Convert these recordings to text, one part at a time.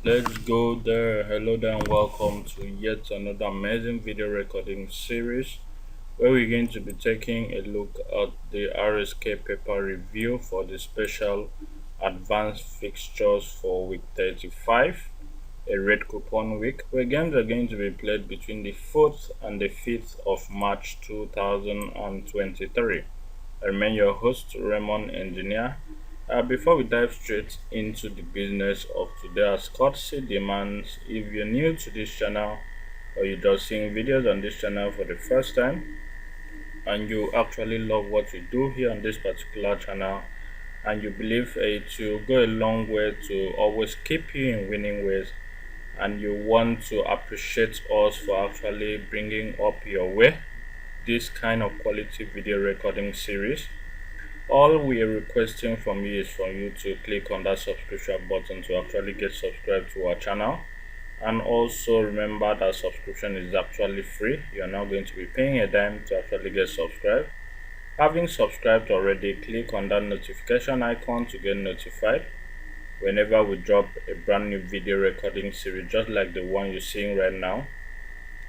Let's go there. Hello there and welcome to yet another amazing video recording series where we're going to be taking a look at the RSK paper review for the special advanced fixtures for week 35, a red coupon week, where games are going to be played between the 4th and the 5th of March 2023. I remain your host, Raymond Engineer. Before we dive straight into the business of today, as courtesy demands, if you're new to this channel or you're just seeing videos on this channel for the first time and you actually love what we do here on this particular channel and you believe it will go a long way to always keep you in winning ways and you want to appreciate us for actually bringing up your way this kind of quality video recording series, all we are requesting from you is for you to click on that subscription button to actually get subscribed to our channel. And also remember that subscription is actually free. You're not going to be paying a dime to actually get subscribed. Having subscribed already, click on that notification icon to get notified whenever we drop a brand new video recording series just like the one you're seeing right now.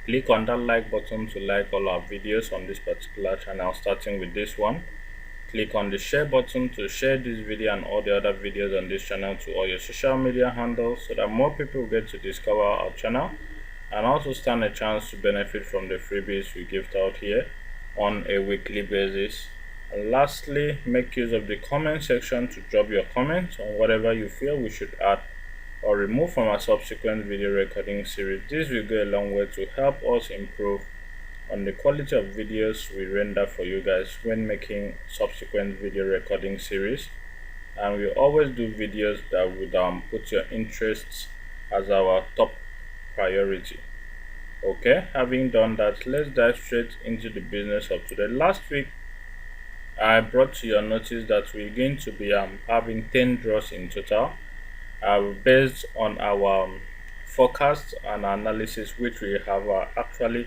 Click on that like button to like all our videos on this particular channel, starting with this one. Click on the share button to share this video and all the other videos on this channel to all your social media handles so that more people get to discover our channel and also stand a chance to benefit from the freebies we give out here on a weekly basis. And lastly, make use of the comment section to drop your comments on whatever you feel we should add or remove from our subsequent video recording series. This will go a long way to help us improve on the quality of videos we render for you guys when making subsequent video recording series, and we always do videos that would put your interests as our top priority. Okay, having done that, let's dive straight into the business of today. Last week I brought to your notice that we're going to be having 10 draws in total, based on our forecast and analysis which we have actually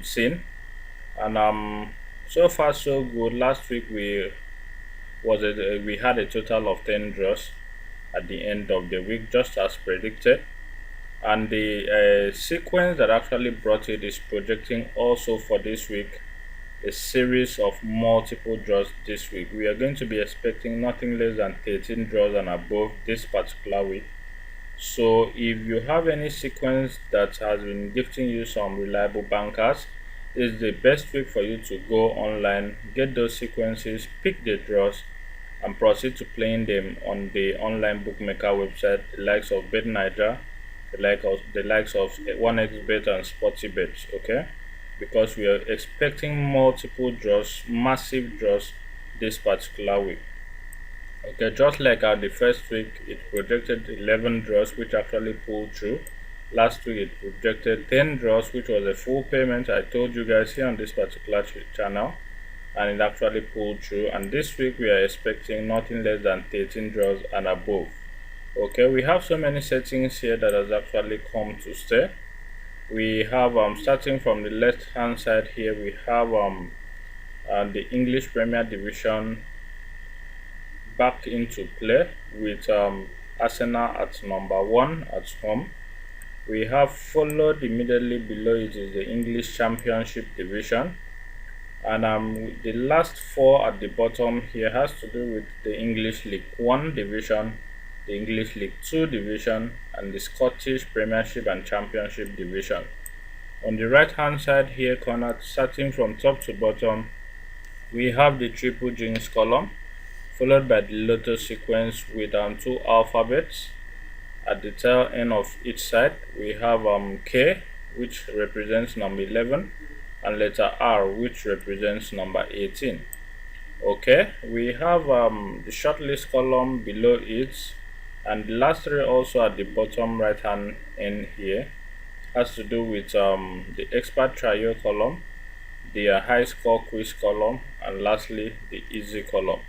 seen. And so far so good. Last week we had a total of 10 draws at the end of the week, just as predicted, and the sequence that actually brought it is projecting also for this week a series of multiple draws. This week we are going to be expecting nothing less than 13 draws and above this particular week. So if you have any sequence that has been gifting you some reliable bankers, this is the best week for you to go online, get those sequences, pick the draws, and proceed to playing them on the online bookmaker website, the likes of Bet Niger, the likes of 1xBet and SportyBet. Okay, because we are expecting multiple draws, massive draws this particular week. Okay, just like the first week, it projected 11 draws, which actually pulled through. Last week, it projected 10 draws, which was a full payment. I told you guys here on this particular channel, and it actually pulled through. And this week, we are expecting nothing less than 13 draws and above. Okay, we have so many settings here that has actually come to stay. We have starting from the left hand side here, we have the English Premier Division back into play with Arsenal at number 1 at home. We have followed immediately below it is the English Championship Division, and the last 4 at the bottom here has to do with the English League 1 Division, the English League 2 Division, and the Scottish Premiership and Championship Division. On the right hand side here corner, starting from top to bottom, we have the triple jinx column, followed by the lotto sequence with 2 alphabets. At the tail end of each side, we have K, which represents number 11, and letter R, which represents number 18. Okay, we have the shortlist column below it, and the last 3 also at the bottom right hand end here has to do with the expert trio column, the high score quiz column, and lastly the easy column.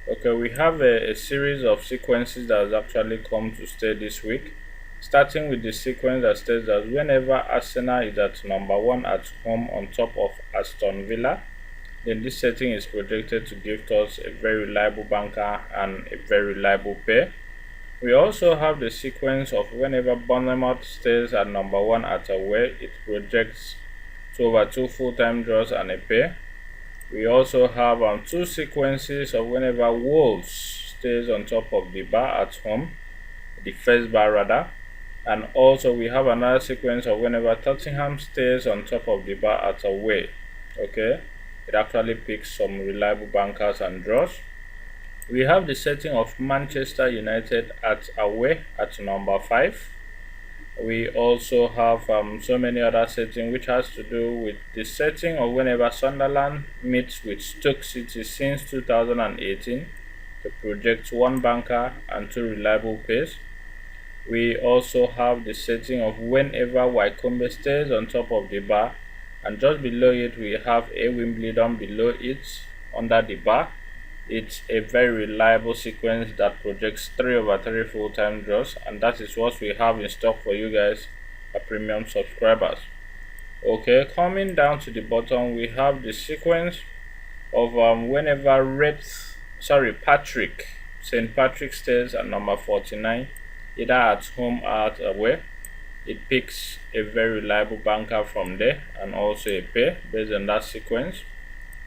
Okay, we have a series of sequences that has actually come to stay this week, starting with the sequence that states that whenever Arsenal is at number 1 at home on top of Aston Villa, then this setting is projected to give us a very reliable banker and a very reliable pair. We also have the sequence of whenever Bournemouth stays at number 1 at away, it projects 2/2 full-time draws and a pair. We also have two sequences of whenever Wolves stays on top of the bar at home, the first bar rather, and also we have another sequence of whenever Tottenham stays on top of the bar at away. Okay, it actually picks some reliable bankers and draws. We have the setting of Manchester United at away at number 5. We also have so many other settings which has to do with the setting of whenever Sunderland meets with Stoke City since 2018 to project one banker and two reliable pairs. We also have the setting of whenever Wycombe stays on top of the bar, and just below it we have a Wimbledon below it under the bar. It's a very reliable sequence that projects 3/3 full-time draws, and that is what we have in stock for you guys, our premium subscribers. Okay, coming down to the bottom, we have the sequence of whenever Patrick St. Patrick stays at number 49, either at home or at away. It picks a very reliable banker from there and also a pair based on that sequence.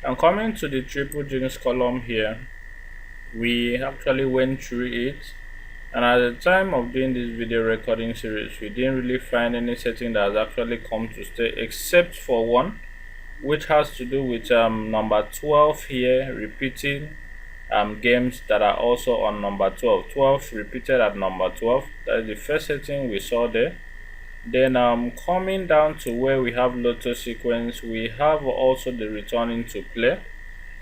And coming to the triple jinx column here, we actually went through it, and at the time of doing this video recording series, we didn't really find any setting that has actually come to stay except for one, which has to do with number 12 here, repeating games that are also on number 12. 12 repeated at number 12. That is the first setting we saw there. Then coming down to where we have lotto sequence, we have also the returning to play,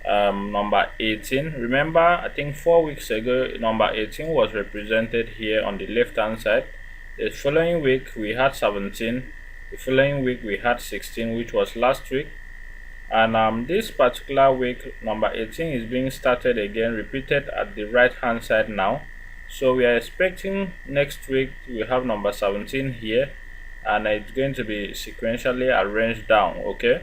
number 18. Remember, I think 4 weeks ago number 18 was represented here on the left hand side. The following week we had 17, the following week we had 16, which was last week, and this particular week number 18 is being started again, repeated at the right hand side now. So we are expecting next week we have number 17 here, and it's going to be sequentially arranged down. Okay,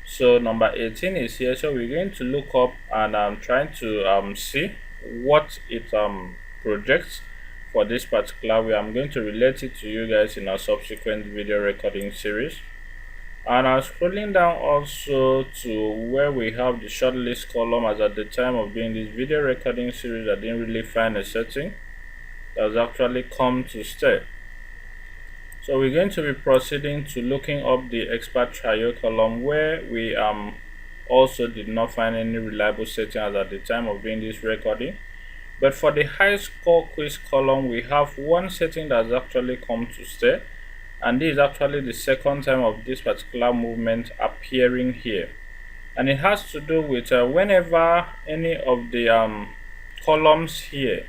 so number 18 is here, so we're going to look up and I'm trying to see what it projects for this particular way. I'm going to relate it to you guys in a subsequent video recording series. And I'm scrolling down also to where we have the shortlist column, as at the time of doing this video recording series I didn't really find a setting that has actually come to stay. So we're going to be proceeding to looking up the expert trio column, where we also did not find any reliable settings at the time of doing this recording. But for the high score quiz column, we have one setting that has actually come to stay, and this is actually the second time of this particular movement appearing here, and it has to do with whenever any of the columns here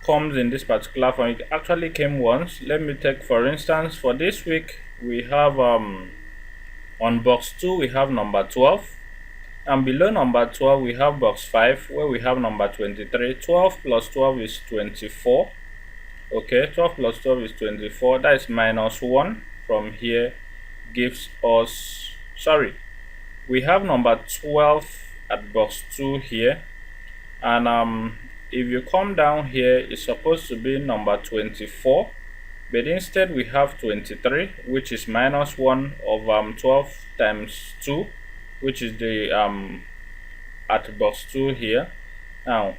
comes in this particular form. It actually came once. Let me take for instance, for this week we have on box 2 we have number 12, and below number 12 we have box 5 where we have number 23. 12 plus 12 is 24. Okay, 12 plus 12 is 24. That is -1 from here, gives us, we have number 12 at box 2 here, and if you come down here, it's supposed to be number 24, but instead we have 23, which is -1 of 12 times 2, which is the at box 2 here. Now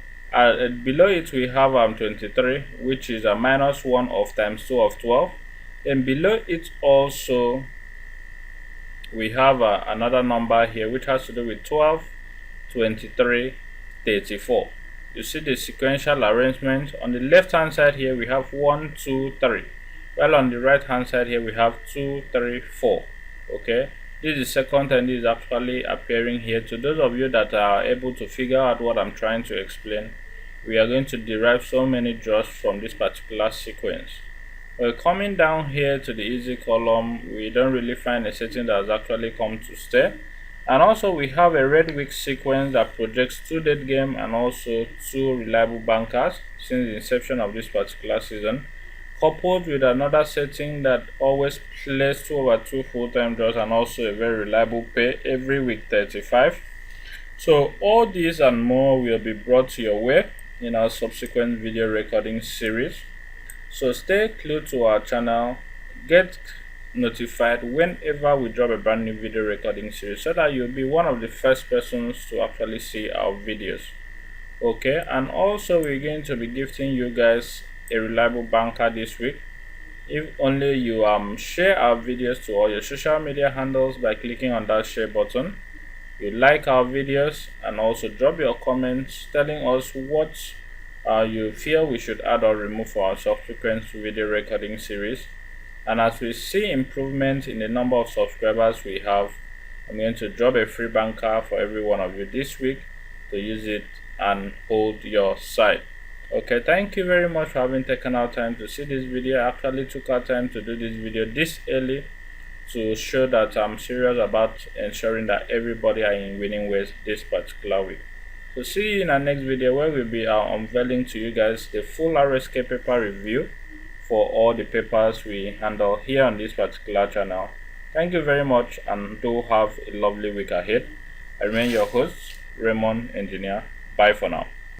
below it we have 23, which is a -1 of times 2 of 12. And below it also we have another number here which has to do with 12, 23, 34. You see the sequential arrangement. On the left hand side here we have 1, 2, 3, while on the right hand side here we have 2, 3, 4. Okay, this is the second time this is actually appearing here. To those of you that are able to figure out what I'm trying to explain, we are going to derive so many draws from this particular sequence. Well, coming down here to the easy column, we don't really find a setting that has actually come to stay. And also we have a red week sequence that projects 2 dead game and also 2 reliable bankers since the inception of this particular season, coupled with another setting that always plays 2/2 full-time draws and also a very reliable pay every week 35. So all these and more will be brought to your way in our subsequent video recording series. So stay glued to our channel, get notified whenever we drop a brand new video recording series so that you'll be one of the first persons to actually see our videos. Okay, and also we're going to be gifting you guys a reliable banker this week if only you share our videos to all your social media handles by clicking on that share button. You like our videos and also drop your comments telling us what you feel we should add or remove for our subsequent video recording series. And as we see improvement in the number of subscribers we have, I'm going to drop a free banker for every one of you this week to use it and hold your site. Okay, thank you very much for having taken our time to see this video. I actually took our time to do this video this early to show that I'm serious about ensuring that everybody are in winning ways this particular week. So see you in our next video where we'll be unveiling to you guys the full RSK paper review for all the papers we handle here on this particular channel. Thank you very much and do have a lovely week ahead. I remain your host, Raymond Engineer. Bye for now.